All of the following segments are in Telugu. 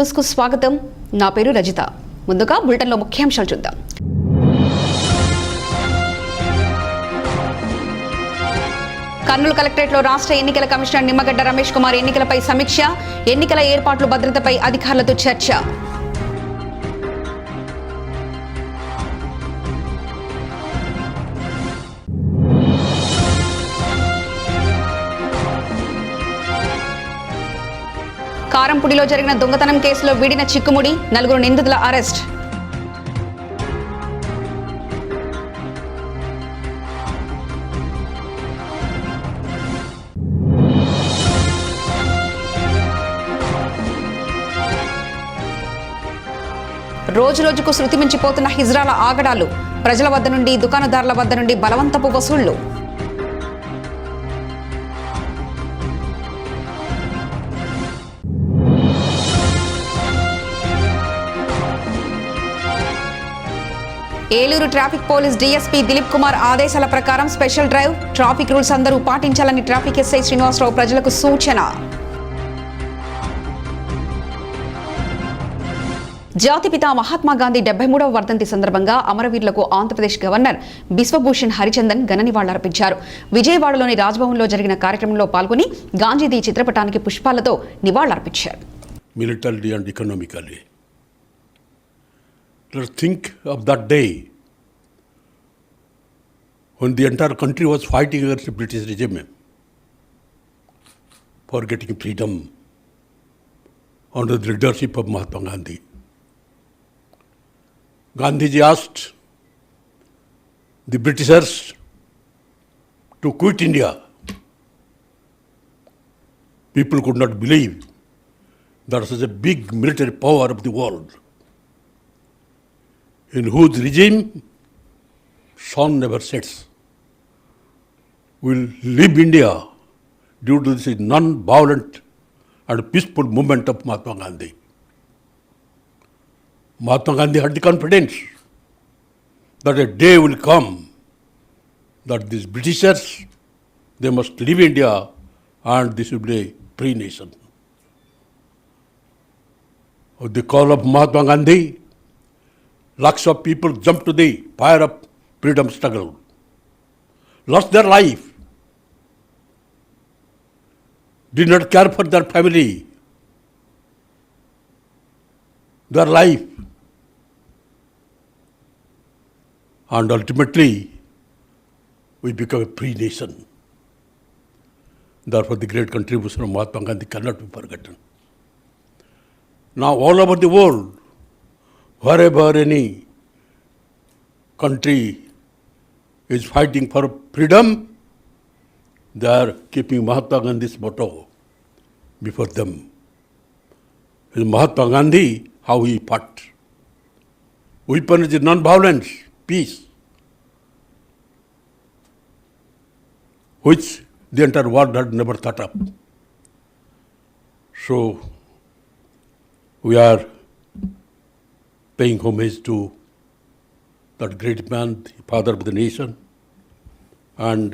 న్యూస్ కు స్వాగతం. నా పేరు రజిత. ముందుగా బులెటిన్ లో ముఖ్యాంశాలు చూద్దాం. కర్నూలు కలెక్టరేట్ లో రాష్ట్ర ఎన్నికల కమిషనర్ నిమ్మగడ్డ రమేష్ కుమార్ ఎన్నికలపై సమీక్ష, ఎన్నికల ఏర్పాట్లు భద్రతపై అధికారులతో చర్చ. కారంపూడిలో జరిగిన దొంగతనం కేసులో వీడిన చిక్కుముడి, 4 నిందితుల అరెస్ట్. రోజురోజుకు శృతి మించిపోతున్న హిజ్రాల ఆగడాలు, ప్రజల వద్ద నుండి దుకాణదారుల వద్ద నుండి బలవంతపు వసూళ్లు. Eluru traffic police DSP Dilip Kumar ఆదేశాల ప్రకారం స్పెషల్ డ్రైవ్, ట్రాఫిక్ రూల్స్ అందరూ పాటించాలని ట్రాఫిక్ ఎస్ఐ శ్రీనివాసరావు ప్రజలకు సూచన. జాతిపిత మహాత్మా గాంధీ 73వ వర్ధంతి సందర్భంగా అమరవీరులకు ఆంధ్రప్రదేశ్ గవర్నర్ బిశ్వభూషణ్ హరిచందన్ ఘన నివాళులర్పించారు. విజయవాడలోని రాజ్భవన్లో జరిగిన కార్యక్రమంలో పాల్గొని గాంధీజీ చిత్రపటానికి పుష్పాలతో నివాళులర్పించారు. Militarily and economically. Let's think of that day when the entire country was fighting against the British regime for getting freedom under the leadership of Mahatma Gandhi. Gandhiji asked the Britishers to quit India. People could not believe that such a big military power of the world, in whose regime sun never sets, will leave India due to this non-violent and peaceful movement of Mahatma Gandhi. Mahatma Gandhi had the confidence that a day will come that these Britishers, they must leave India and this will be a free nation. With the call of Mahatma Gandhi, lakhs of people jumped to the fire of freedom struggle, lost their life, did not care for their family, their life, and ultimately we become a free nation. Therefore, the great contribution of Mahatma Gandhi cannot be forgotten. Now, all over the world, wherever any country is fighting for freedom, they are keeping Mahatma Gandhi's motto before them. With Mahatma Gandhi, how he fought. Weapon is non-violence, peace, which the entire world had never thought of. So, we are paying homage to that great man, the father of the nation, and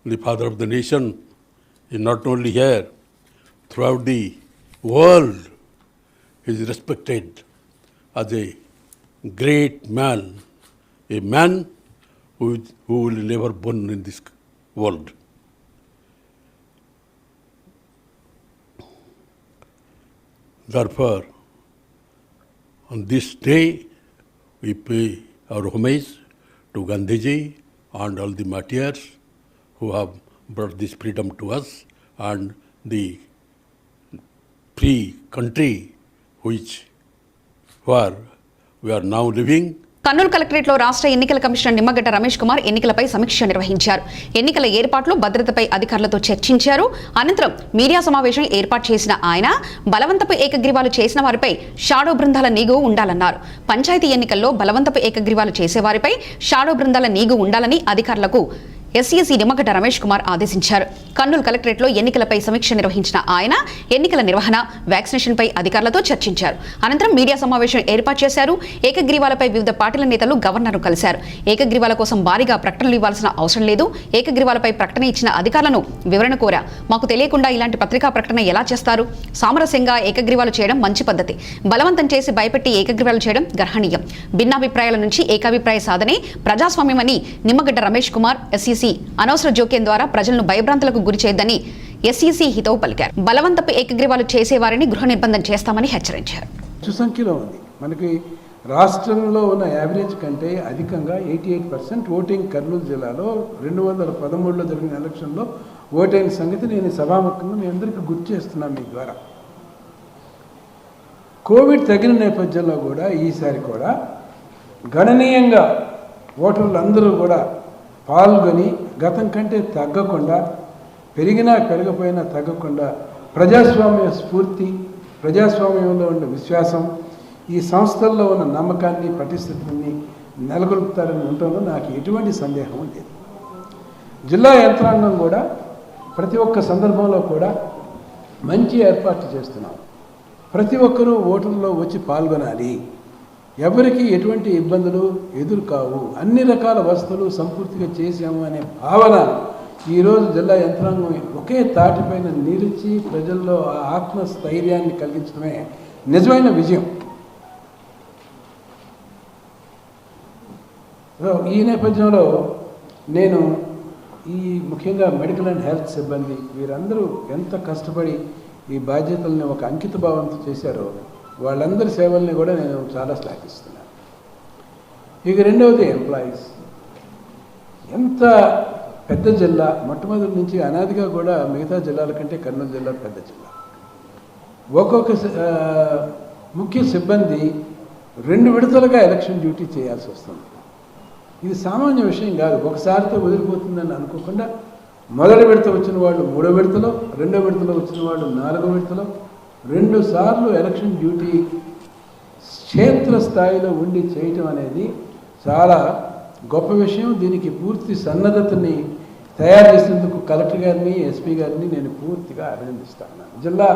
the father of the nation is not only here, throughout the world he is respected as a great man, a man who will never born in this world. Therefore, on this day, we pay our homage to Gandhiji and all the martyrs who have brought this freedom to us and the free country where we are now living. Kurnool collectorate లో రాష్ట్ర ఎన్నికల కమిషనర్ నిమ్మగడ్డ రమేష్ కుమార్ ఎన్నికలపై సమీక్ష నిర్వహించారు. ఎన్నికల ఏర్పాట్లు భద్రతపై అధికారులతో చర్చించారు. అనంతరం మీడియా సమావేశం ఏర్పాటు చేసిన ఆయన బలవంతపు ఏకగ్రీవాలు చేసిన వారిపై షాడో బృందాల నిఘు ఉండాలన్నారు. పంచాయతీ ఎన్నికల్లో బలవంతపు ఏకగ్రీవాలు చేసేవారిపై షాడో బృందాల నిఘు ఉండాలని అధికారులకు ఎస్ఈసీ నిమ్మగడ్డ రమేష్ కుమార్ ఆదేశించారు. కర్నూలు కలెక్టరేట్లో ఎన్నికలపై సమీక్ష నిర్వహించిన ఆయన ఎన్నికల నిర్వహణ, వ్యాక్సినేషన్పై అధికారులతో చర్చించారు. అనంతరం మీడియా సమావేశం ఏర్పాటు చేశారు. ఏకగ్రీవాలపై వివిధ పార్టీల నేతలు గవర్నర్ను కలిశారు. ఏకగ్రీవాల కోసం భారీగా ప్రకటనలు ఇవ్వాల్సిన అవసరం లేదు. ఏకగ్రీవాలపై ప్రకటన ఇచ్చిన అధికారులను వివరణ కోరా. మాకు తెలియకుండా ఇలాంటి పత్రికా ప్రకటన ఎలా చేస్తారు? సామరస్యంగా ఏకగ్రీవాలు చేయడం మంచి పద్ధతి. బలవంతం చేసి భయపెట్టి ఏకగ్రీవాలు చేయడం గర్హనీయం. భిన్నాభిప్రాయాల నుంచి ఏకాభిప్రాయ సాధనే ప్రజాస్వామ్యమని నిమ్మగడ్డ రమేష్ కుమార్ ఎస్ఈసీ అనవసర జోక్యం ద్వారా ప్రజలను భయభ్రాంతులకు గురి చేయొద్దని ఎస్ఈసీ హితవు పలికారు. బలవంతపు ఏకగ్రీవాలు చేసేవారిని గృహ నిర్బంధం చేస్తామని హెచ్చరించారు. సంఖ్యలో ఉంది. మనకి రాష్ట్రంలో ఉన్న యావరేజ్ కంటే అధికంగా 88% ఓటింగ్ కర్నూలు జిల్లాలో 2013లో జరిగిన ఎలక్షన్లో ఓటైన సంగతి నేను సభాముఖంగా మీ అందరికీ గుర్తు చేస్తున్నాను. మీ ద్వారా కోవిడ్ తగిన నేపథ్యంలో కూడా ఈసారి కూడా గణనీయంగా ఓటర్లు అందరూ కూడా పాల్గొని గతం కంటే తగ్గకుండా, పెరిగినా పెరగపోయినా తగ్గకుండా ప్రజాస్వామ్య స్ఫూర్తి, ప్రజాస్వామ్యంలో ఉన్న విశ్వాసం, ఈ సంస్థల్లో ఉన్న నమ్మకాన్ని, పటిష్టతని నెలకొల్పుతారని ఉండటంలో నాకు ఎటువంటి సందేహం లేదు. జిల్లా యంత్రాంగం కూడా ప్రతి ఒక్క సందర్భంలో కూడా మంచి ఏర్పాట్లు చేస్తున్నాం. ప్రతి ఒక్కరూ ఓటర్లో వచ్చి పాల్గొనాలి. ఎవరికి ఎటువంటి ఇబ్బందులు ఎదురు కావు, అన్ని రకాల వసతులు సంపూర్తిగా చేశాము అనే భావన ఈరోజు జిల్లా యంత్రాంగం ఒకే తాటిపైన నిలిచి ప్రజల్లో ఆ ఆత్మస్థైర్యాన్ని కలిగించడమే నిజమైన విజయం. ఈ నేపథ్యంలో నేను ముఖ్యంగా మెడికల్ అండ్ హెల్త్ సిబ్బంది వీరందరూ ఎంత కష్టపడి ఈ బాధ్యతల్ని ఒక అంకిత భావంతో చేశారో వాళ్ళందరి సేవల్ని కూడా నేను చాలా శ్లాఘిస్తున్నాను. ఇక రెండవది ఎంప్లాయీస్. ఎంత పెద్ద జిల్లా, మొట్టమొదటి నుంచి అనాదిగా కూడా మిగతా జిల్లాల కంటే కర్నూలు జిల్లా పెద్ద జిల్లా. ఒక్కొక్క ముఖ్య సిబ్బంది 2 విడతలుగా ఎలక్షన్ డ్యూటీ చేయాల్సి వస్తుంది. ఇది సామాన్య విషయం కాదు. ఒకసారితో వదిలిపోతుందని అనుకోకుండా మొదటి విడత వచ్చిన వాళ్ళు 3వ విడతలో, 2వ విడతలో వచ్చిన వాళ్ళు 4వ విడతలో 2 సార్లు ఎలక్షన్ డ్యూటీ క్షేత్రస్థాయిలో ఉండి చేయటం అనేది చాలా గొప్ప విషయం. దీనికి పూర్తి సన్నద్ధతని తయారు చేసేందుకు కలెక్టర్ గారిని, ఎస్పీ గారిని నేను పూర్తిగా అభినందిస్తాను. జిల్లా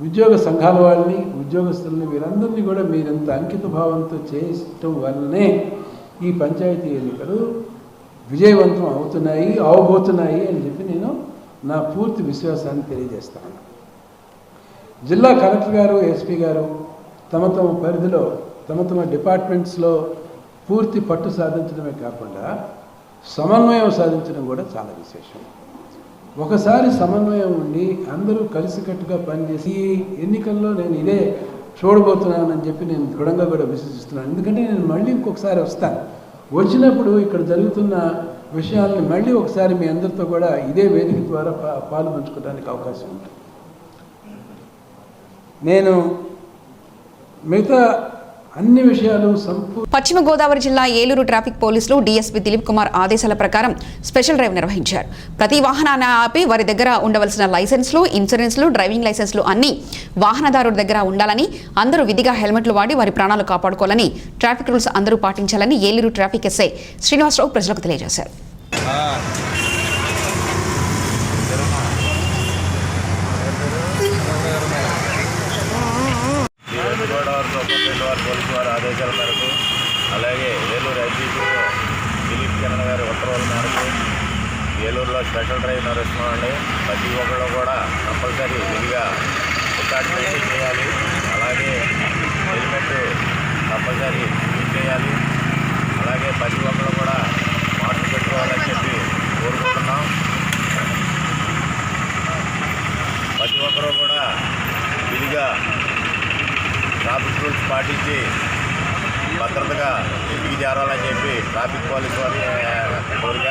ఉద్యోగ సంఘాల వాళ్ళని, ఉద్యోగస్తుల్ని వీరందరినీ కూడా మీరంత అంకిత భావంతో చేయటం వల్లనే ఈ పంచాయతీ ఎన్నికలు విజయవంతం అవబోతున్నాయి అని చెప్పి నేను నా పూర్తి విశ్వాసాన్ని తెలియజేస్తాను. జిల్లా కలెక్టర్ గారు, ఎస్పీ గారు తమ పరిధిలో తమ డిపార్ట్మెంట్స్లో పూర్తి పట్టు సాధించడమే కాకుండా సమన్వయం సాధించడం కూడా చాలా విశేషం. ఒకసారి సమన్వయం ఉండి అందరూ కలిసికట్టుగా పనిచేసి ఈ ఎన్నికల్లో నేను ఇదే చూడబోతున్నానని చెప్పి నేను దృఢంగా కూడా విశ్వసిస్తున్నాను. ఎందుకంటే నేను మళ్ళీ ఇంకొకసారి వస్తాను. వచ్చినప్పుడు ఇక్కడ జరుగుతున్న విషయాల్ని మళ్ళీ ఒకసారి మీ అందరితో కూడా ఇదే వేదిక ద్వారా పాలు పంచుకోవడానికి అవకాశం ఉంటుంది. నేను మిగతా అన్ని విషయాలు పశ్చిమ గోదావరి జిల్లా ఏలూరు ట్రాఫిక్ పోలీసులు డీఎస్పీ దిలీప్ కుమార్ ఆదేశాల ప్రకారం స్పెషల్ డ్రైవ్ నిర్వహించారు. ప్రతి వాహనాన్ని ఆపి వారి దగ్గర ఉండవలసిన లైసెన్స్లు, ఇన్సూరెన్స్లు, డ్రైవింగ్ లైసెన్స్లు అన్ని వాహనదారుడి దగ్గర ఉండాలని, అందరూ విధిగా హెల్మెట్లు వాడి వారి ప్రాణాలు కాపాడుకోవాలని, ట్రాఫిక్ రూల్స్ అందరూ పాటించాలని ఏలూరు ట్రాఫిక్ ఎస్ఐ శ్రీనివాసరావు ప్రజలకు తెలియజేశారు. పోలీసు వారి ఆదేశాల మేరకు, అలాగే ఏలూరు ఐజీపీ దిలీప్ కిరణ్ గారి ఉత్తర్వుల మేరకు ఏలూరులో స్పెషల్ డ్రైవ్ నడుస్తున్నామండి. ప్రతి ఒక్కళ్ళు కూడా కంపల్సరీ విధిగా రికార్డ్ మెయింటైన్ చేయాలి. అలాగే హెల్మెట్ కంపల్సరీ యూజ్ చేయాలి. అలాగే ప్రతి ఒక్కళ్ళు కూడా మాస్క్ పెట్టుకోవాలని చెప్పి కోరుకుంటున్నాం. ప్రతి ఒక్కరూ కూడా విధిగా ట్రాఫిక్ రూల్స్ పాటించి భద్రతగా ఇంటికి చేరాలని చెప్పి ట్రాఫిక్ పోలీసు వారి కోరిక.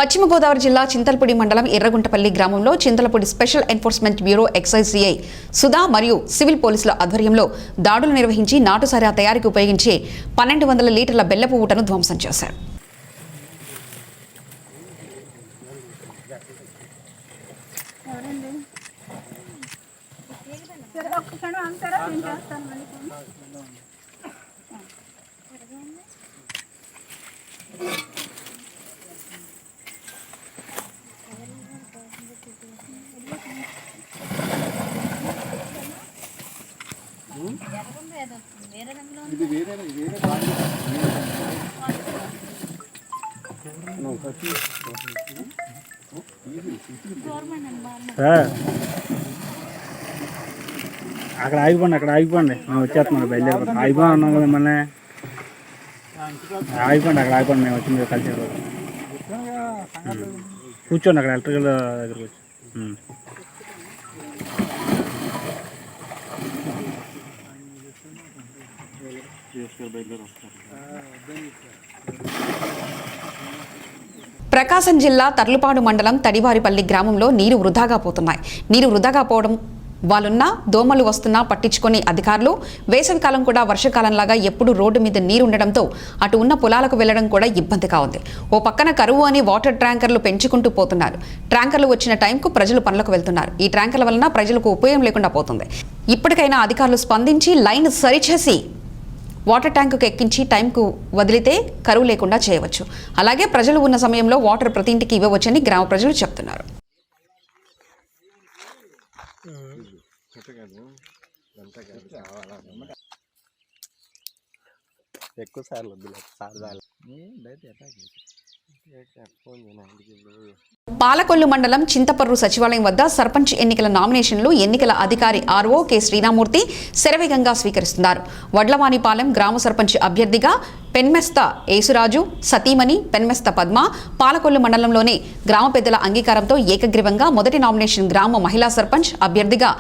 పశ్చిమ గోదావరి జిల్లా చింతలపూడి మండలం ఎర్రగుంటపల్లి గ్రామంలో Chintalapudi special enforcement bureau excise CI Sudha మరియు సివిల్ పోలీసుల ఆధ్వర్యంలో దాడులు నిర్వహించి నాటుసారా తయారీకి ఉపయోగించే 1200 లీటర్ల బెల్లపు ఊటను ధ్వంసం చేశారు. అక్కడ ఆగిపోండి మేము వచ్చేస్తున్నాం బయలుదేరి ఆగిపోయి ఉన్నాం కదా మిమ్మల్ని ఆగిపోండి మేము వచ్చి మీరు కలిసి కూర్చోండి అక్కడ ఎలక్ట్రికల్ దగ్గరకు వచ్చి ప్రకాశం జిల్లా తర్లుపాడు మండలం తడివారిపల్లి గ్రామంలో నీరు వృధాగా పోతున్నాయి. నీరు వృధాగా పోవడం వాళ్ళున్నా దోమలు వస్తున్నా పట్టించుకొని అధికారులు వేసవికాలం కూడా వర్షకాలంలాగా ఎప్పుడు రోడ్డు మీద నీరు ఉండడంతో అటు ఉన్న పొలాలకు వెళ్లడం కూడా ఇబ్బందిగా ఉంది. ఓ పక్కన కరువు అని వాటర్ ట్యాంకర్లు పెంచుకుంటూ పోతున్నారు. ట్యాంకర్లు వచ్చిన టైంకు ప్రజలు పనులకు వెళ్తున్నారు. ఈ ట్యాంకర్ల వలన ప్రజలకు ఉపయోగం లేకుండా పోతుంది. ఇప్పటికైనా అధికారులు స్పందించి లైన్ సరిచేసి వాటర్ ట్యాంకుకు ఎక్కించి టైంకు వదిలితే కరువు లేకుండా చేయవచ్చు. అలాగే ప్రజలు ఉన్న సమయంలో వాటర్ ప్రతి ఇంటికి ఇవ్వవచ్చని గ్రామ ప్రజలు చెప్తున్నారు. పాలకొల్లు మండలం చింతపర్రు సచివాలయం వద్ద సర్పంచ్ ఎన్నికల నామినేషన్లు ఎన్నికల అధికారి ఆర్ఓ కె శ్రీరామూర్తి శరవేగంగా స్వీకరిస్తున్నారు. వడ్లవానిపాలెం గ్రామ సర్పంచ్ అభ్యర్థిగా పెన్మెస్త యేసురాజు, సతీమణి పెన్మెస్త పద్మ, పాలకొల్లు మండలంలోని గ్రామ పెద్దల అంగీకారంతో ఏకగ్రీవంగా మొదటి నామినేషన్ గ్రామ మహిళా సర్పంచ్ అభ్యర్థిగా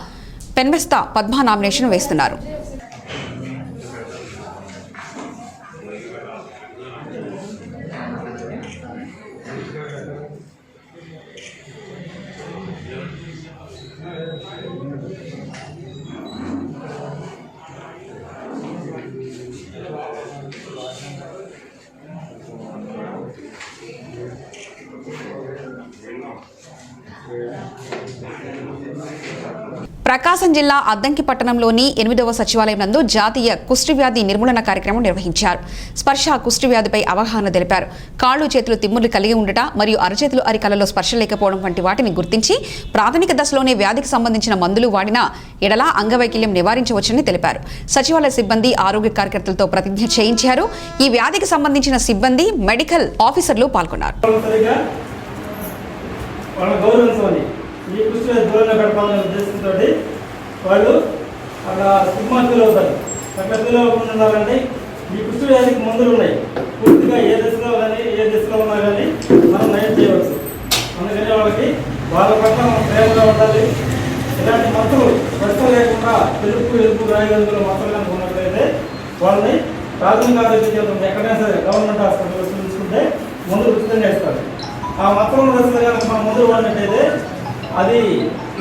పెన్మెస్త పద్మ నామినేషన్ వేస్తున్నారు. ప్రకాశం జిల్లా అద్దంకి పట్టణంలోని 8వ సచివాలయం నందు జాతీయ కుష్ఠవ్యాధి నిర్మూలన కార్యక్రమం నిర్వహించారు. స్పర్శ కుష్ఠవ్యాధిపై అవగాహన తెలిపారు. కాళ్ళు చేతులు తిమ్ములు కలిగి ఉండట మరియు అరచేతులు అరికలలో స్పర్శ లేకపోవడం వంటి వాటిని గుర్తించి ప్రాథమిక దశలోనే వ్యాధికి సంబంధించిన మందులు వాడినా ఎడల అంగవైకల్యం నివారించవచ్చని తెలిపారు. సచివాలయ సిబ్బంది ఆరోగ్య కార్యకర్తలతో ప్రతిజ్ఞ చేయించారు. ఈ వ్యాధికి సంబంధించిన సిబ్బంది మెడికల్ ఆఫీసర్లు పాల్గొన్నారు. ఈ కృషి దూరంగా గడపాలనే ఉద్దేశంతో వాళ్ళు అలా సిగ్మాలు అవుతారు. అట్లా ఫీల్ అవ్వకుండా ఉండాలంటే ఈ కృషి వ్యాధికి మందులు ఉన్నాయి. పూర్తిగా ఏ దశలో ఉన్నా కానీ మనం నయం చేయవచ్చు. అందుకని వాళ్ళ పట్ల మనం ప్రేమగా ఉండాలి. ఇలాంటి మందులు స్పష్టం లేకుండా తెలుపు రాయగలుగుల మందులు కనుక ఉన్నట్లయితే వాళ్ళని ప్రాథమిక ఆరోగ్య కేంద్రం ఎక్కడైనా సరే గవర్నమెంట్ హాస్పిటల్ తీసుకుంటే మందులు ఉచితంగా ఇస్తారు. ఆ మొత్తం దశలో కనుక మనం మందులు వాడినట్టయితే అది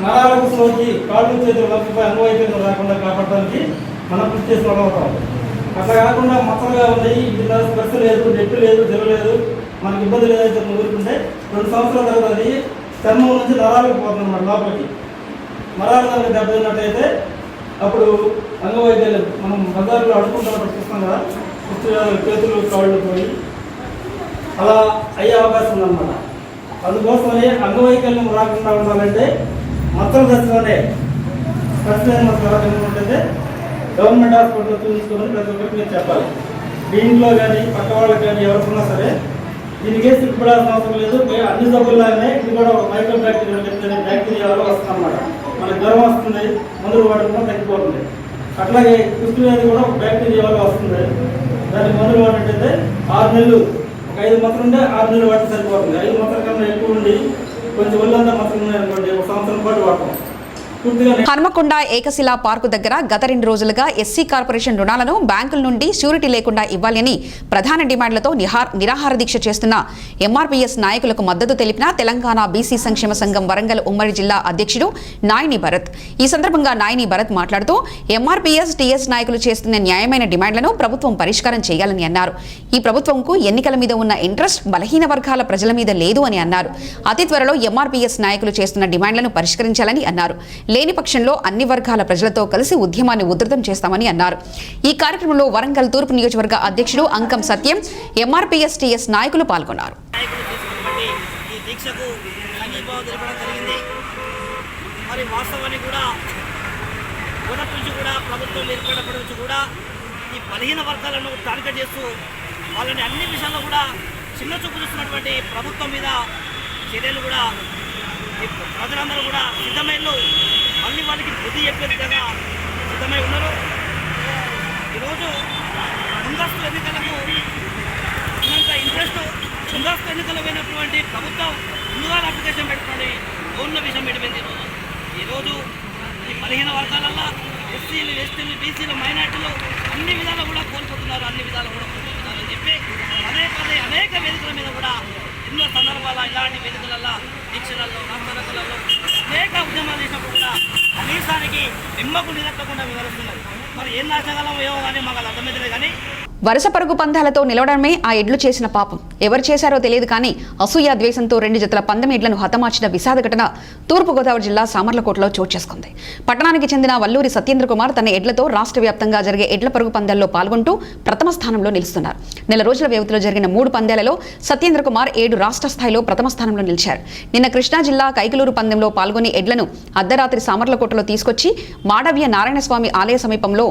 నరాలకు సోకి కాళ్ళు చేతులు లభిపోయి అంగవైకల్యం రాకుండా కాపాడడానికి మనం కృషి చేసి అవుతాం. అట్లా కాకుండా మచ్చలుగా ఉన్నాయి, స్పర్శ లేదు, నెట్టు లేదు, జల లేదు, మనకి ఇబ్బంది లేదని ఊరుకుంటే 2 సంవత్సరాల తర్వాత అది చర్మం నుంచి నరాలకు పోతుంది అన్నమాట. లోపలికి నరాలు కనుక దెబ్బతిన్నట్టయితే అప్పుడు అంగవైకల్యం మనం బజార్లో అడుగుతున్నప్పుడు చూస్తాం కదా, చేతులు కాళ్ళు పోయి అలా అయ్యే అవకాశం ఉందన్నమాట. అందుకోసమని అంగవైకల్యం రాకుండా ఉండాలంటే మొత్తం దశలోనే స్పష్టమైన ఉంటుంటే గవర్నమెంట్ హాస్పిటల్ చూసుకోమని ప్రతి ఒక్కరికి మీరు చెప్పాలి. దీంట్లో కానీ పక్క వాళ్ళకి కానీ ఎవరుకున్నా సరే దీనికే సిగ్గుపడాల్సిన అవసరం లేదు. అన్ని జబ్బుల్లాగానే ఇది కూడా మైక్రో బ్యాక్టీరియా వల్ల వస్తుంది అన్నమాట. మనకు జ్వరం వస్తుంది, మందులు వాడకుండా తగ్గిపోతుంది. అట్లాగే కుష్టి వ్యాధి కూడా బ్యాక్టీరియా వల్ల వస్తుంది. దానికి మందులు వాడినట్టయితే 6 నెలలు, 5 మాత్రం ఉంటే 6 నెలలు వాడితే సరిపోతుంది. 5 మాత్రం కన్నా ఎక్కువ ఉండి కొంచెం ఒళ్ళంతా మాత్రం ఉన్నాయనుకోండి, 1 సంవత్సరం పాటు వాడతాం. హన్మకొండ ఏకశిలా పార్కు దగ్గర గత 2 రోజులుగా ఎస్సీ కార్పొరేషన్ రుణాలను బ్యాంకుల నుండి ష్యూరిటీ లేకుండా ఇవ్వాలని ప్రధాన డిమాండ్లతో నిరాహార దీక్ష చేస్తున్న ఎంఆర్పీఎస్ నాయకులకు మద్దతు తెలిపిన తెలంగాణ బీసీ సంక్షేమ సంఘం వరంగల్ ఉమ్మడి జిల్లా అధ్యక్షుడు నాయని భరత్. ఈ సందర్భంగా నాయని భరత్ మాట్లాడుతూ ఎంఆర్పీఎస్ టీఎస్ నాయకులు చేస్తున్న న్యాయమైన డిమాండ్లను ప్రభుత్వం పరిష్కారం చేయాలని అన్నారు. ఈ ప్రభుత్వంకు ఎన్నికల మీద ఉన్న ఇంట్రెస్ట్ బలహీన వర్గాల ప్రజల మీద లేదు అని అన్నారు. అతి త్వరలో ఎంఆర్పీఎస్ నాయకులు చేస్తున్న డిమాండ్లను పరిష్కరించాలని అన్నారు. లేని పక్షంలో అన్ని వర్గాల ప్రజలతో కలిసి ఉద్యమాన్ని ఉధృతం చేస్తామని అన్నారు. ఈ కార్యక్రమంలో వరంగల్ తూర్పు నియోజకవర్గ అధ్యక్షుడు అంకం సత్యం, ఎంఆర్పీఎస్ టీఎస్ నాయకులు పాల్గొన్నారు. మొదటి నుంచి కూడా ప్రభుత్వం ఏర్పడినప్పటి నుంచి కూడా ఈ బలహీన వర్గాలను టార్గెట్ చేస్తూ వాళ్ళని అన్ని విషయాల్లో కూడా చిన్న చూపు చూస్తున్నటువంటి ప్రభుత్వం మీద చర్యలు కూడా ఈ ప్రజలందరూ కూడా సిద్ధమైనలు మళ్ళీ వాళ్ళకి బుద్ధి చెప్పే విధంగా సిద్ధమై ఉన్నారు. ఈరోజు ముందస్తు ఎన్నికలకు ఉన్నంత ఇంట్రెస్ట్ ముందస్తు ఎన్నికలు పోయినటువంటి ప్రభుత్వం ముందుగా అప్లికేషన్ పెట్టుకొని ఉన్న విషయం పెట్టింది. ఈరోజు ఈ బలహీన వర్గాలల్లో ఎస్సీలు, ఎస్టీలు, బీసీలు, మైనార్టీలు అన్ని విధాలు కూడా కోల్పోతున్నారు, అన్ని విధాలు కూడా కోల్పోతున్నారు అని చెప్పి అనేక వేదికల మీద కూడా ఎన్నో సందర్భాల ఇలాంటి వేదికలలో దీక్షలలో రాష్ట్రాలలో అనేక ఉద్యమాలు చేసినప్పుడు కూడా కనీసానికి నిమ్మకు నిలెక్కకుండా వివరిస్తున్నారు. మరి ఏం నాశనగలం ఏమో కానీ మాకు అది అర్థమైతే కానీ వరుస పరుగు పందాలతో నిలవడమే ఆ ఎడ్లు చేసిన పాపం. ఎవరు చేశారో తెలియదు కానీ అసూయ ద్వేషంతో 2 జతల పందెం ఎడ్లను హతమార్చిన విషాద ఘటన తూర్పుగోదావరి జిల్లా సామర్లకోటలో చోటు చేసుకుంది. పట్టణానికి చెందిన వల్లూరి సత్యేంద్ర కుమార్ తన ఎడ్లతో రాష్ట్ర వ్యాప్తంగా జరిగే ఎడ్ల పరుగు పందాల్లో పాల్గొంటూ ప్రథమ స్థానంలో నిలుస్తున్నారు. నెల రోజుల వ్యవధిలో జరిగిన 3 పందాలలో సత్యేంద్ర కుమార్ 7 రాష్ట్ర స్థాయిలో ప్రథమ స్థానంలో నిలిచారు. నిన్న కృష్ణా జిల్లా కైకలూరు పందెంలో పాల్గొని ఎడ్లను అర్ధరాత్రి సామర్లకోటలో తీసుకొచ్చి మాడవ్య నారాయణస్వామి ఆలయ సమీపంలో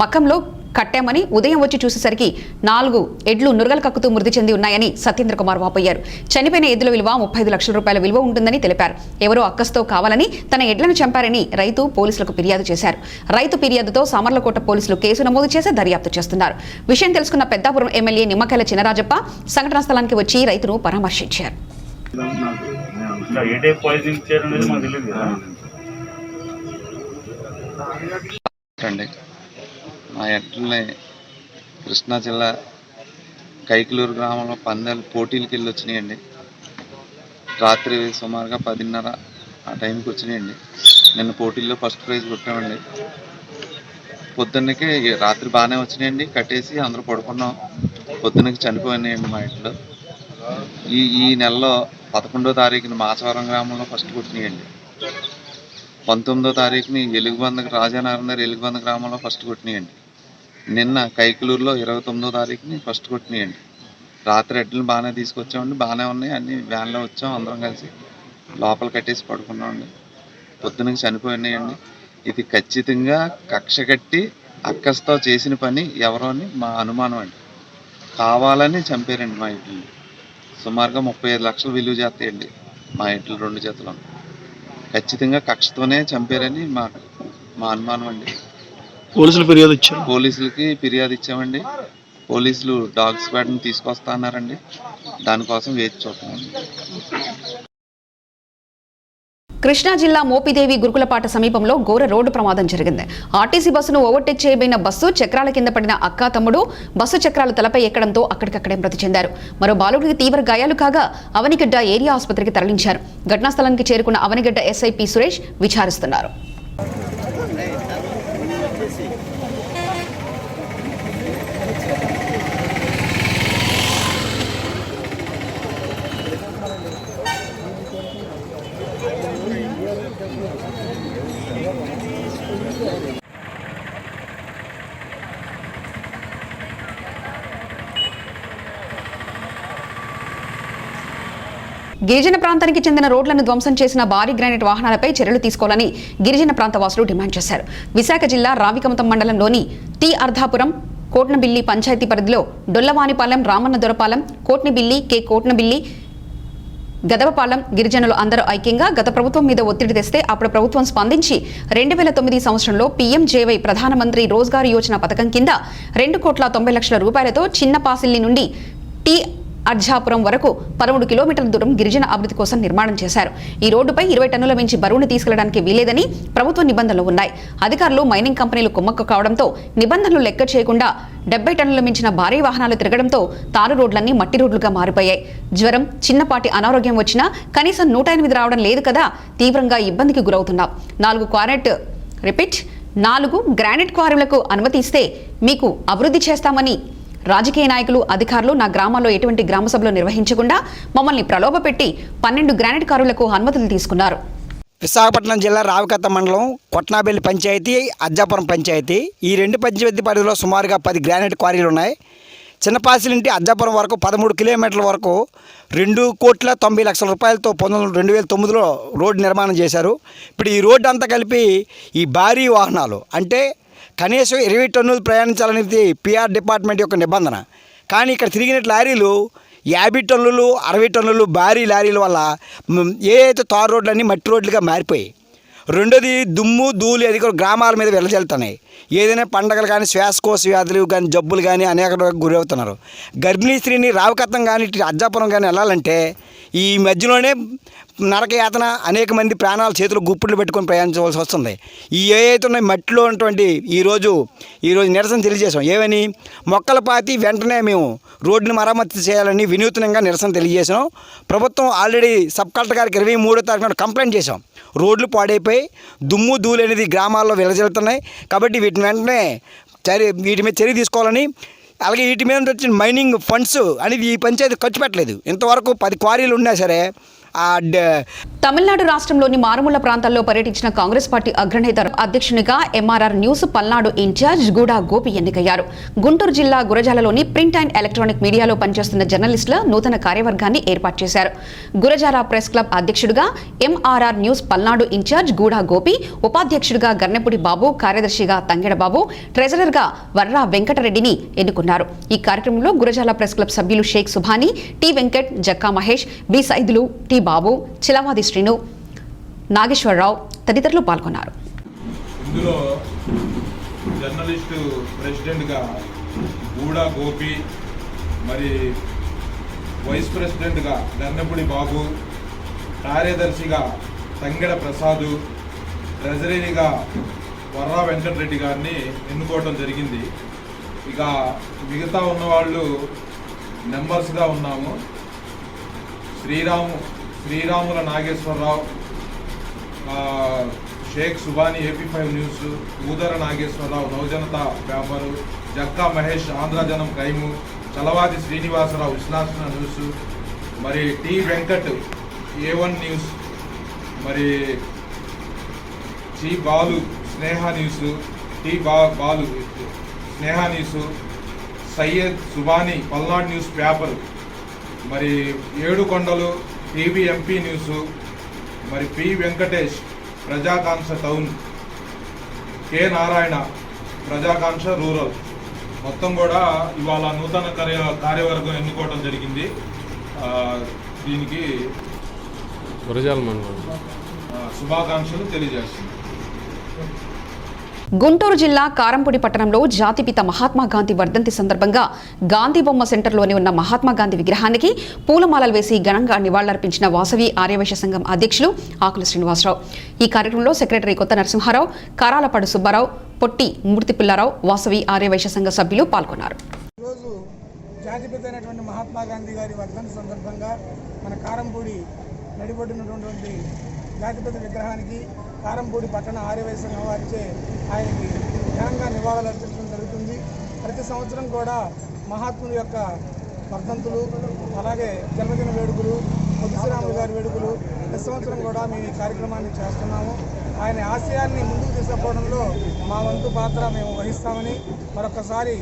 మకంలో కట్టామని ఉదయం వచ్చి చూసేసరికి 4 ఎడ్లు నురగలు కక్కుతూ మృతి చెంది ఉన్నాయని సత్యేంద్ర కుమార్ వాపోయారు. చనిపోయిన ఎద్దుల విలువ 35 లక్షల రూపాయల విలువ ఉంటుందని తెలిపారు. ఎవరో అక్కస్తో కావాలని తన ఎడ్లను చంపారని రైతు పోలీసులకు ఫిర్యాదు చేశారు. రైతు ఫిర్యాదుతో సామర్లకోట పోలీసులు కేసు నమోదు చేసి దర్యాప్తు చేస్తున్నారు. విషయం తెలుసుకున్న పెద్దాపురం ఎమ్మెల్యే నిమ్మకాయల చినరాజప్ప సంఘటనా స్థలానికి వచ్చి రైతును పరామర్శించారు. మా ఎడ్లని కృష్ణా జిల్లా కైకలూరు గ్రామంలో పందాలు పోటీలకు వెళ్ళి వచ్చినాయండి. రాత్రి సుమారుగా 10:30 ఆ టైంకి వచ్చినాయండి. నిన్న పోటీల్లో ఫస్ట్ ప్రైజ్ కొట్టామండి. పొద్దున్నకి రాత్రి బాగానే వచ్చినాయండి, కట్టేసి అందరూ పడుకున్నాం. పొద్దున్నకి చనిపోయినాయండి మా ఎడ్లు. ఈ నెలలో 11వ తారీఖున మాచవరం గ్రామంలో ఫస్ట్ కొట్టినాయండి. 19వ తారీఖుని ఎలుగుబంద రాజానగర్ ఎలుగుబంద గ్రామంలో ఫస్ట్ కొట్టినాయండి. నిన్న కైకలూరులో 29వ తారీఖుని ఫస్ట్ కొట్టినాయండి. రాత్రి ఎడ్లను బాగానే తీసుకొచ్చామండి, బాగానే ఉన్నాయి. అన్ని వ్యాన్లో వచ్చాం, అందరం కలిసి లోపల కట్టేసి పడుకున్నామండి. పొద్దునకి చనిపోయినాయండి. ఇది ఖచ్చితంగా కక్ష కట్టి అక్కస్తో చేసిన పని ఎవరో అని మా అనుమానం అండి. కావాలని చంపారండి మా ఎడ్లని. సుమారుగా 35 లక్షలు విలువ చేస్తాయండి మా ఎడ్లు 2 జతలు. ఖచ్చితంగా కక్షతోనే చంపారని మా అనుమానం అండి. పోలీసులకి ఫిర్యాదు ఇచ్చామండి. పోలీసులు డాగ్ స్క్వాడ్ని తీసుకొస్తా అన్నారండి. దానికోసం వేచి చూస్తున్నామండి. కృష్ణా జిల్లా మోపిదేవి గురుకులపాట సమీపంలో ఘోర రోడ్డు ప్రమాదం జరిగింది. ఆర్టీసీ బస్సును ఓవర్టేక్ చేయబోయిన బస్సు చక్రాల కింద పడిన అక్కా తమ్ముడు బస్సు చక్రాలు తలపై ఎక్కడంతో అక్కడికక్కడే మృతి చెందారు. మరో బాలుడికి తీవ్ర గాయాలు కాగా అవనిగడ్డ ఏరియా ఆసుపత్రికి తరలించారు. ఘటనా స్థలానికి చేరుకున్న అవనిగడ్డ ఎస్ఐ పి సురేష్ విచారిస్తున్నారు. గిరిజన ప్రాంతానికి చెందిన రోడ్లను ధ్వంసం చేసిన భారీ గ్రానైట్ వాహనాలపై చర్యలు తీసుకోవాలని గిరిజన ప్రాంత వాసులు డిమాండ్ చేశారు. విశాఖ జిల్లా రావికమతం మండలంలోని టి అర్ధాపురం కోట్నబిల్లి పంచాయతీ పరిధిలో డొల్లవానిపాలెం, రామన్న దొరపాలెం, కోట్నబిల్లి, కె కోట్నబిల్లి, గదవపాలెం గిరిజనులు అందరూ ఐక్యంగా గత ప్రభుత్వం మీద ఒత్తిడి తెస్తే అప్పుడు ప్రభుత్వం స్పందించి 2009 సంవత్సరంలో PMJY ప్రధానమంత్రి రోజ్గార్ యోజన పథకం కింద 2,90,00,000 రూపాయలతో చిన్న పాసిల్లి నుండి టి అర్జాపురం వరకు 13 కిలోమీటర్ల దూరం గిరిజన అభివృద్ధి కోసం నిర్మాణం చేశారు. ఈ రోడ్డుపై 20 టన్నుల మించి బరువును తీసుకెళ్లడానికి వీలేదని ప్రభుత్వ నిబంధనలు ఉన్నాయి. అధికారులు మైనింగ్ కంపెనీలు కుమ్మక్కు కావడంతో నిబంధనలు లెక్క చేయకుండా 70 టన్నుల మించిన భారీ వాహనాలు తిరగడంతో తారు రోడ్లన్నీ మట్టి రోడ్లుగా మారిపోయాయి. జ్వరం, చిన్నపాటి అనారోగ్యం వచ్చినా కనీసం 108 రావడం లేదు కదా, తీవ్రంగా ఇబ్బందికి గురవుతున్నాం. 4 గ్రానైట్ క్వారీలకు అనుమతి ఇస్తే మీకు అభివృద్ధి చేస్తామని రాజకీయ నాయకులు, అధికారులు నా గ్రామాల్లో ఎటువంటి గ్రామ సభలు నిర్వహించకుండా మమ్మల్ని ప్రలోభపెట్టి 12 గ్రానైట్ కారులకు అనుమతులు తీసుకున్నారు. విశాఖపట్నం జిల్లా రావికత్త మండలం కొట్నాబెల్లి పంచాయతీ, అజ్జాపురం పంచాయతీ, ఈ 2 పంచాయతీ పరిధిలో సుమారుగా 10 గ్రానైట్ క్వారీలు ఉన్నాయి. చిన్నపాసి నుండి అజ్జాపురం వరకు 13 కిలోమీటర్ల వరకు 2,90,00,000 రూపాయలతో 2009లో రోడ్డు నిర్మాణం చేశారు. ఇప్పుడు ఈ రోడ్డు అంతా కలిపి ఈ భారీ వాహనాలు అంటే కనీసం 20 టన్నులు ప్రయాణించాలనేది పిఆర్ డిపార్ట్మెంట్ యొక్క నిబంధన. కానీ ఇక్కడ తిరిగిన లారీలు 50 టన్నులు 60 టన్నులు భారీ లారీల వల్ల ఏ అయితే తారు రోడ్లన్నీ మట్టి రోడ్లుగా మారిపోయాయి. రెండోది దుమ్ము ధూళి అది కూడా గ్రామాల మీద వెళ్లజల్లుతున్నాయి. ఏదైనా పండగలు కానీ శ్వాసకోశ వ్యాధులు కానీ జబ్బులు కానీ అనేక గురవుతున్నారు. గర్భిణీ స్త్రీని రావకత్తం కానీ అజ్జాపురం కానీ వెళ్ళాలంటే ఈ మధ్యలోనే నరకయాతన, అనేక మంది ప్రాణాలు చేతులు గుప్పిళ్ళు పెట్టుకొని ప్రయాణించవలసి వస్తుంది. ఈ ఏవైతే ఉన్నాయి మట్టిలో ఉన్నటువంటి ఈరోజు నిరసన తెలియజేసాం. ఏమని మొక్కల పాతి వెంటనే మేము రోడ్డుని మరమ్మతు చేయాలని వినూత్నంగా నిరసన తెలియజేసాం. ప్రభుత్వం ఆల్రెడీ సబ్ కలెక్టర్ గారికి 23వ తారీఖున కంప్లైంట్ చేసాం. రోడ్లు పాడైపోయి దుమ్ము ధూళి అనేది గ్రామాల్లో వెలజల్లుతున్నాయి. కాబట్టి వీటిని వెంటనే వీటి మీద చర్య తీసుకోవాలని, అలాగే వీటి మీద వచ్చిన మైనింగ్ ఫండ్స్ అనేది ఈ పంచాయతీ ఖర్చు పెట్టలేదు. ఇంతవరకు 10 క్వారీలు ఉన్నా సరే తమిళనాడు రాష్ట్రంలోని మారుమూల ప్రాంతాల్లో పర్యటించిన కాంగ్రెస్ పార్టీ అగ్రనేత అధ్యక్షునిగా ఎంఆర్ఆర్ న్యూస్ పల్నాడు ఇన్ఛార్జ్ గూడా గోపి ఎన్నికయ్యారు. గుంటూరు జిల్లా గురజాలలోని ప్రింట్ అండ్ ఎలక్ట్రానిక్ మీడియాలో పనిచేస్తున్న జర్నలిస్టుల నూతన కార్యవర్గాన్ని ఏర్పాటు చేశారు. గురజాల ప్రెస్ క్లబ్ అధ్యక్షుడిగా ఎంఆర్ఆర్ న్యూస్ పల్నాడు ఇన్ఛార్జ్ గూడా గోపి, ఉపాధ్యక్షుడిగా గర్నెపుడి బాబు, కార్యదర్శిగా తంగెడ బాబు, ట్రెజరర్గా వర్రా వెంకటరెడ్డిని ఎన్నుకున్నారు. ఈ కార్యక్రమంలో గురజాల ప్రెస్ క్లబ్ సభ్యులు Sheikh Subhani, T Venkat, Jakka Mahesh, B Saidulu, T Babu, Chilavadi Srinu, Nageswararao తదితరులు పాల్గొన్నారు. ఇందులో జర్నలిస్టు ప్రెసిడెంట్గా గూడా గోపి, మరి వైస్ ప్రెసిడెంట్గా గన్నెపుడి బాబు, కార్యదర్శిగా తంగెడ ప్రసాదు, ట్రెజరీగా వర్రా వెంకటరెడ్డి గారిని ఎన్నుకోవడం జరిగింది. ఇక మిగతా ఉన్నవాళ్ళు మెంబర్స్గా ఉన్నాము. Sriramula Nageswararao, Sheikh Subani AP5 news, Udara Nageswararao Navajanata paper, Jakka Mahesh Andhrajanam crime, Chalavadi Srinivasarao Visleshana news, మరి టి వెంకట్ A1 న్యూస్, మరి చి Balu Sneha news, Balu Sneha news, Syed Subani Palnadu news paper, మరి ఏడుకొండలు TVMP న్యూస్, మరి P Venkatesh Prajakanksha town, K Narayana Prajakanksha rural. మొత్తం కూడా ఇవాళ నూతన కార్యవర్గం ఎన్నుకోవడం జరిగింది. దీనికి శుభాకాంక్షలు తెలియజేస్తుంది. గుంటూరు జిల్లా కారంపూడి పట్టణంలో జాతిపిత మహాత్మా గాంధీ వర్ధంతి సందర్భంగా గాంధీ బొమ్మ సెంటర్లోని ఉన్న మహాత్మా గాంధీ విగ్రహానికి పూలమాలలు వేసి ఘనంగా నివాళులర్పించిన వాసవి ఆర్యవైశ్య సంఘం అధ్యక్షులు ఆకుల శ్రీనివాసరావు. ఈ కార్యక్రమంలో సెక్రటరీ కొత్త నరసింహారావు, కారాలపాడు సుబ్బారావు, పొట్టి మూర్తి పిల్లారావు, వాసవి ఆర్యవైశ్య సంఘ సభ్యులు పాల్గొన్నారు. ఈరోజు జాతిపిత అయినటువంటి మహాత్మా గాంధీ గారి వర్ధంతి సందర్భంగా మన కారంపూడి నడిబొడ్డునటువంటి జాతిపిత విగ్రహానికి కారంపూడి పట్టణ ఆర్యవైశ్య సంఘం వారిచే ఆయనకి ఘనంగా నివాళులు అర్పించడం జరుగుతుంది. ప్రతి సంవత్సరం కూడా మహాత్ముని యొక్క వర్ధంతులు, అలాగే జన్మదిన వేడుకలు, పొట్టి శ్రీరాములు గారి వేడుకలు ప్రతి సంవత్సరం కూడా మేము ఈ కార్యక్రమాన్ని చేస్తున్నాము. ఆయన ఆశయాన్ని ముందుకు తీసుకుపోవడంలో మా వంతు పాత్ర మేము వహిస్తామని మరొకసారి.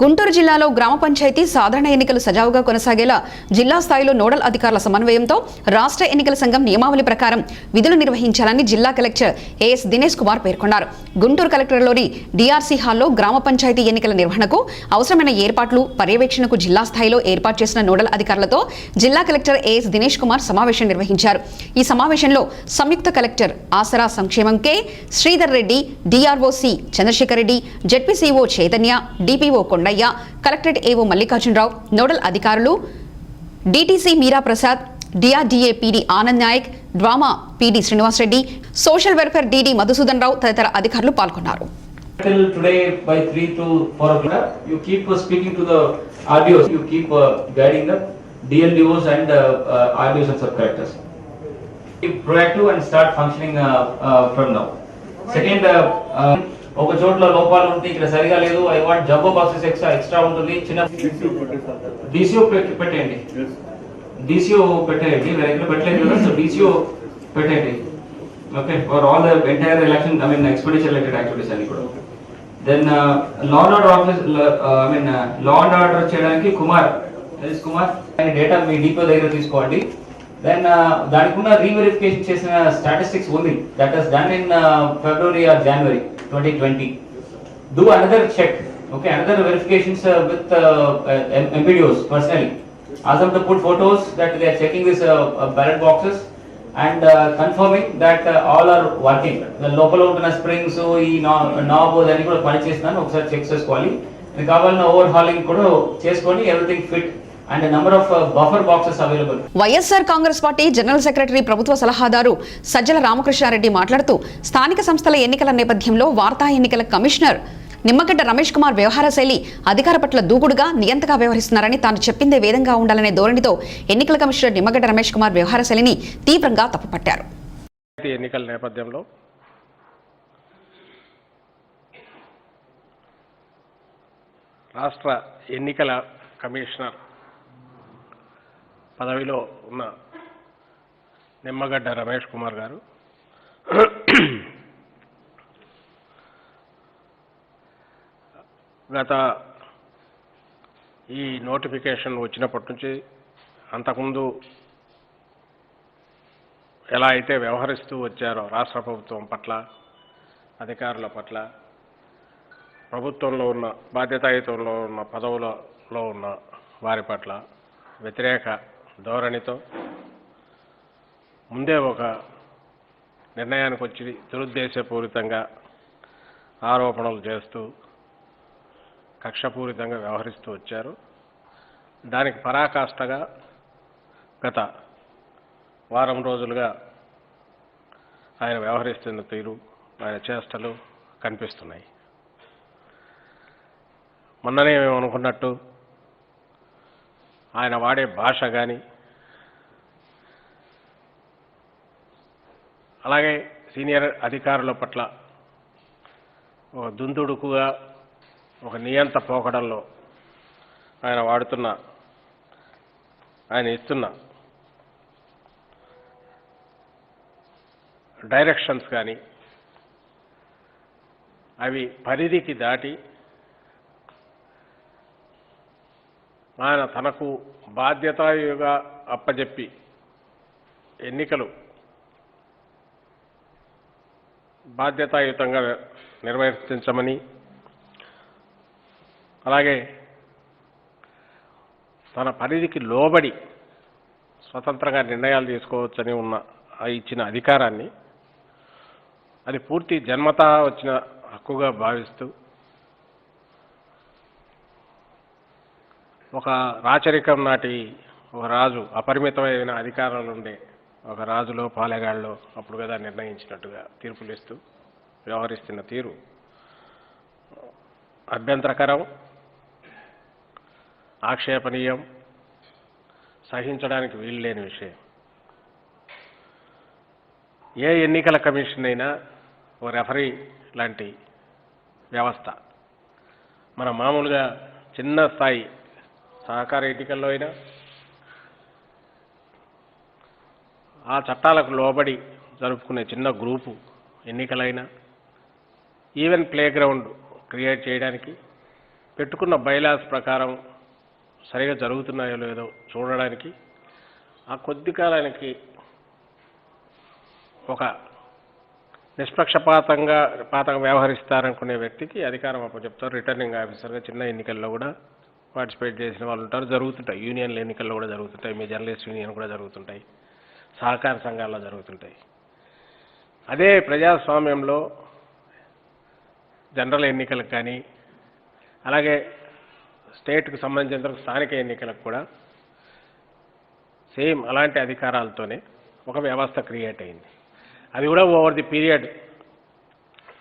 గుంటూరు జిల్లాలో గ్రామ పంచాయతీ సాధారణ ఎన్నికలు సజావుగా కొనసాగేలా జిల్లా స్థాయిలో నోడల్ అధికారుల సమన్వయంతో రాష్ట్ర ఎన్నికల సంఘం నియమావళి ప్రకారం విధులు నిర్వహించాలని జిల్లా కలెక్టర్ ఏఎస్ దినేష్ కుమార్ పేర్కొన్నారు. గుంటూరు కలెక్టర్లోని డిఆర్సీ హాల్లో గ్రామ పంచాయతీ ఎన్నికల నిర్వహణకు అవసరమైన ఏర్పాట్లు పర్యవేక్షణకు జిల్లా స్థాయిలో ఏర్పాటు చేసిన నోడల్ అధికారులతో జిల్లా కలెక్టర్ ఏఎస్ దినేష్ కుమార్ సమావేశం నిర్వహించారు. ఈ సమావేశంలో సంయుక్త కలెక్టర్ ఆసరా సంక్షేమం K Sridhar Reddy, DROC Chandrasekhar Reddy, ZPCO Chaitanya, DPO Kondaiah, collectorate AO Mallikarjunarao, nodal అధికారులు DTC Meera Prasad, DRDA PD Anand Nayak, DWAMA PD Srinivas Reddy, social welfare DD Madhusudan Rao తదితర అధికారులు పాల్గొన్నారు. Till today by 3 to 4 o'clock, you keep speaking to the RDOs, you keep guiding the DLDOs and RDOs and sub-collectors. Keep proactive and start functioning from now. Second, ఒక చోట్ల లోపాలు ఉంటే ఇక్కడ సరిగా లేదు, I want jumbo boxes extra ఉంటుంది, చిన్న DCO పెట్టండి, DCO పెట్టండి, వేరే ఎక్కడ పెట్టలేదు కదా, సో DCO పెట్టండి. Okay, for all the entire election, I mean expenditure related activities అన్ని కూడా Then law and order office, law and order చేయడానికి కుమార్, కుమార్ డేటా మీ డిపో దగ్గర తీసుకోండి. దెన్ దానికి ఉన్న రీవెరిఫికేషన్ చేసిన స్టాటిస్టిక్స్ ఉంది, that is done in February or January 2020. Do another check, okay, another verifications with MPDOs personally. Ask them to put photos that they are checking this ballot boxes and confirming that all are working. The local ఉంటున్న స్ప్రింగ్స్ ఈ నాబ్ దాన్ని కూడా పని చేస్తున్నాను, ఒకసారి చెక్ చేసుకోవాలి. ఇది కావాలన్న ఓవర్ హాలింగ్ కూడా చేసుకొని everything fit and number of buffer boxes available. YSR Congress party general secretary ప్రభుత్వ సలహాదారు సజ్జల రామకృష్ణారెడ్డి మాట్లాడుతూ స్థానిక సంస్థల ఎన్నికల నేపథ్యంలో వార్తా ఎన్నికల కమిషనర్ నిమ్మగడ్డ రమేష్ కుమార్ వ్యవహార శైలి అధికార పట్ల దూకుడుగా నియంతగా వ్యవహరిస్తున్నారని, తాను చెప్పిందే వేదంగా ఉండాలనే ధోరణితో ఎన్నికల కమిషనర్ నిమ్మగడ్డ రమేష్ కుమార్ వ్యవహార శైలిని తీవ్రంగా తప్పుపట్టారు. ఎన్నికల నేపథ్యంలో రాష్ట్ర ఎన్నికల కమిషనర్ పదవిలో ఉన్న నిమ్మగడ్డ రమేష్ కుమార్ గారు గత ఈ నోటిఫికేషన్ వచ్చినప్పటి నుంచి అంతకుముందు ఎలా అయితే వ్యవహరిస్తూ వచ్చారో రాష్ట్ర ప్రభుత్వం పట్ల, అధికారుల పట్ల, ప్రభుత్వంలో ఉన్న బాధ్యతాయుతంలో ఉన్న పదవులలో ఉన్న వారి పట్ల వ్యతిరేక ధోరణితో ముందే ఒక నిర్ణయానికి వచ్చి దురుద్దేశపూరితంగా ఆరోపణలు చేస్తూ కక్షపూరితంగా వ్యవహరిస్తూ వచ్చారు. దానికి పరాకాష్ఠగా గత వారం రోజులుగా ఆయన వ్యవహరిస్తున్న తీరు, ఆయన చేష్టలు కనిపిస్తున్నాయి. మొన్ననే మేము అనుకున్నట్టు ఆయన వాడే భాష కానీ, అలాగే సీనియర్ అధికారుల పట్ల ఒక దుందుడుకుగా, ఒక నియంత పోకడంలో ఆయన ఇస్తున్న డైరెక్షన్స్ కానీ అవి పరిధికి దాటి ఆయన తనకు బాధ్యతగా అప్పజెప్పి ఎన్నికలు బాధ్యతాయుతంగా నిర్వర్తించమని, అలాగే తన పరిధికి లోబడి స్వతంత్రంగా నిర్ణయాలు తీసుకోవచ్చని ఇచ్చిన అధికారాన్ని అది పూర్తి జన్మతా వచ్చిన హక్కుగా భావిస్తూ ఒక రాచరికం నాటి ఒక రాజు అపరిమితమైన అధికారాలు ఉండే ఒక రాజులో పాలెగాళ్ళలో అప్పుడు కదా నిర్ణయించినట్టుగా తీర్పులు ఇస్తూ వ్యవహరిస్తున్న తీరు అభ్యంతరకరం, ఆక్షేపణీయం, సహించడానికి వీల్లేని విషయం. ఏ ఎన్నికల కమిషన్ అయినా ఓ రెఫరీ లాంటి వ్యవస్థ. మన మామూలుగా చిన్న స్థాయి సహకార ఎన్నికల్లో అయినా ఆ చట్టాలకు లోబడి జరుపుకునే చిన్న గ్రూపు ఎన్నికలైనా, ఈవెన్ ప్లే గ్రౌండ్ క్రియేట్ చేయడానికి పెట్టుకున్న బైలాస్ ప్రకారం సరిగా జరుగుతున్నాయో లేదో చూడడానికి ఆ కొద్ది కాలానికి ఒక నిష్పక్షపాతంగా వ్యవహరిస్తారనుకునే వ్యక్తికి అధికారం అప్పచెప్తారు. రిటర్నింగ్ ఆఫీసర్గా చిన్న ఎన్నికల్లో కూడా పార్టిసిపేట్ చేసిన వాళ్ళు ఉంటారు, జరుగుతుంటాయి. యూనియన్ల ఎన్నికల్లో కూడా జరుగుతుంటాయి, మీ జర్నలిస్ట్ యూనియన్ కూడా జరుగుతుంటాయి, సహకార సంఘాల్లో జరుగుతుంటాయి. అదే ప్రజాస్వామ్యంలో జనరల్ ఎన్నికలకు కానీ, అలాగే స్టేట్కు సంబంధించిన స్థానిక ఎన్నికలకు కూడా సేమ్ అలాంటి అధికారాలతోనే ఒక వ్యవస్థ క్రియేట్ అయింది. అది కూడా ఓవర్ ది పీరియడ్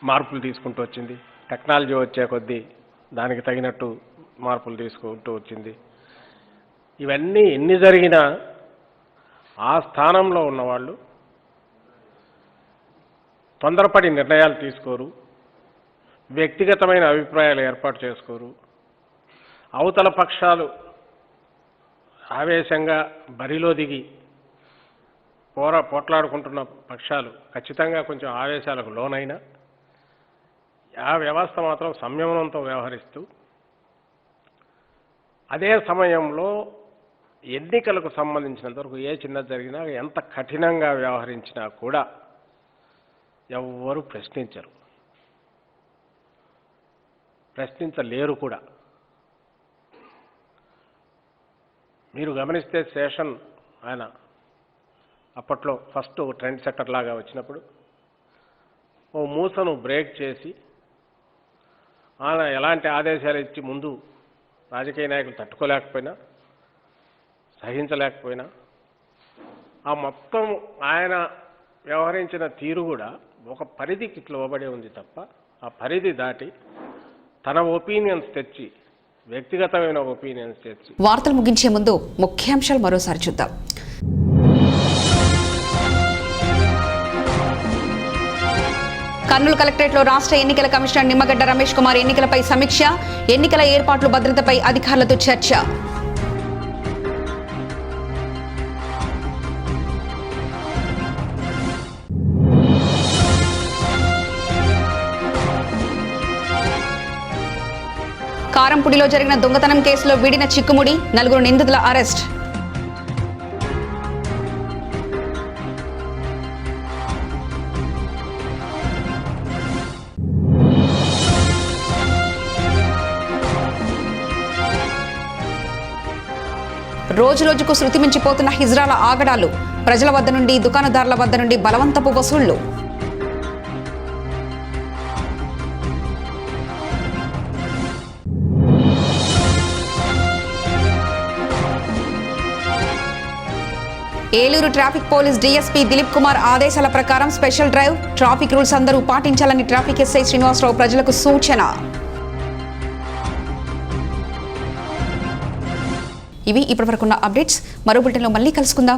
మార్పులు తీసుకుంటూ వచ్చింది. టెక్నాలజీ వచ్చే కొద్దీ దానికి తగినట్టు మార్పులు తీసుకుంటూ వచ్చింది. ఇవన్నీ ఎన్ని జరిగినా ఆ స్థానంలో ఉన్నవాళ్ళు తొందరపడి నిర్ణయాలు తీసుకోరు, వ్యక్తిగతమైన అభిప్రాయాలు ఏర్పాటు చేసుకోరు. అవతల పక్షాలు ఆవేశంగా బరిలో దిగి పోట్లాడుకుంటున్న పక్షాలు ఖచ్చితంగా కొంచెం ఆవేశాలకు లోనైనా ఆ వ్యవస్థ మాత్రం సంయమనంతో వ్యవహరిస్తూ అదే సమయంలో ఎన్నికలకు సంబంధించినంతవరకు ఏ చిన్నది జరిగినా ఎంత కఠినంగా వ్యవహరించినా కూడా ఎవ్వరూ ప్రశ్నించలేరు కూడా. మీరు గమనిస్తే శేషన్ ఆయన అప్పట్లో ఫస్ట్ ట్రెండ్ సెట్టర్ లాగా వచ్చినప్పుడు ఓ మూసను బ్రేక్ చేసి ఆయన ఎలాంటి ఆదేశాలు ఇచ్చి ముందు రాజకీయ నాయకులు తట్టుకోలేకపోయినా సహించలేకపోయినా ఆ మొత్తం ఆయన వ్యవహరించిన తీరు కూడా ఒక పరిధికి లోబడి ఉంది తప్ప ఆ పరిధి దాటి తన ఒపీనియన్స్ తెచ్చి వ్యక్తిగతమైన ఒపీనియన్స్ తెచ్చి. వార్తలు ముగించే ముందు ముఖ్యాంశాలు మరోసారి చూద్దాం. కర్నూలు కలెక్టరేట్లో రాష్ట్ర ఎన్నికల కమిషనర్ నిమ్మగడ్డ రమేష్ కుమార్ ఎన్నికలపై సమీక్ష, ఎన్నికల ఏర్పాట్లు భద్రతపై అధికారులతో చర్చ. కారంపూడిలో జరిగిన దొంగతనం కేసులో విడిన చిక్కుముడి, 4 నిందితుల అరెస్ట్. రోజురోజుకు శృతి మించిపోతున్న హిజ్రాల ఆగడాలు, ప్రజల వద్ద నుండి దుకాణదారుల వద్ద నుండి బలవంతపు వసూళ్లు. Eluru traffic police DSP Dilip Kumar ఆదేశాల ప్రకారం స్పెషల్ డ్రైవ్, ట్రాఫిక్ రూల్స్ అందరూ పాటించాలని ట్రాఫిక్ ఎస్ఐ శ్రీనివాసరావు ప్రజలకు సూచన. ఇవి ఇప్పటివరకున్న అప్డేట్స్. మరో బులెటిన్లో మళ్ళీ కలుసుకుందాం.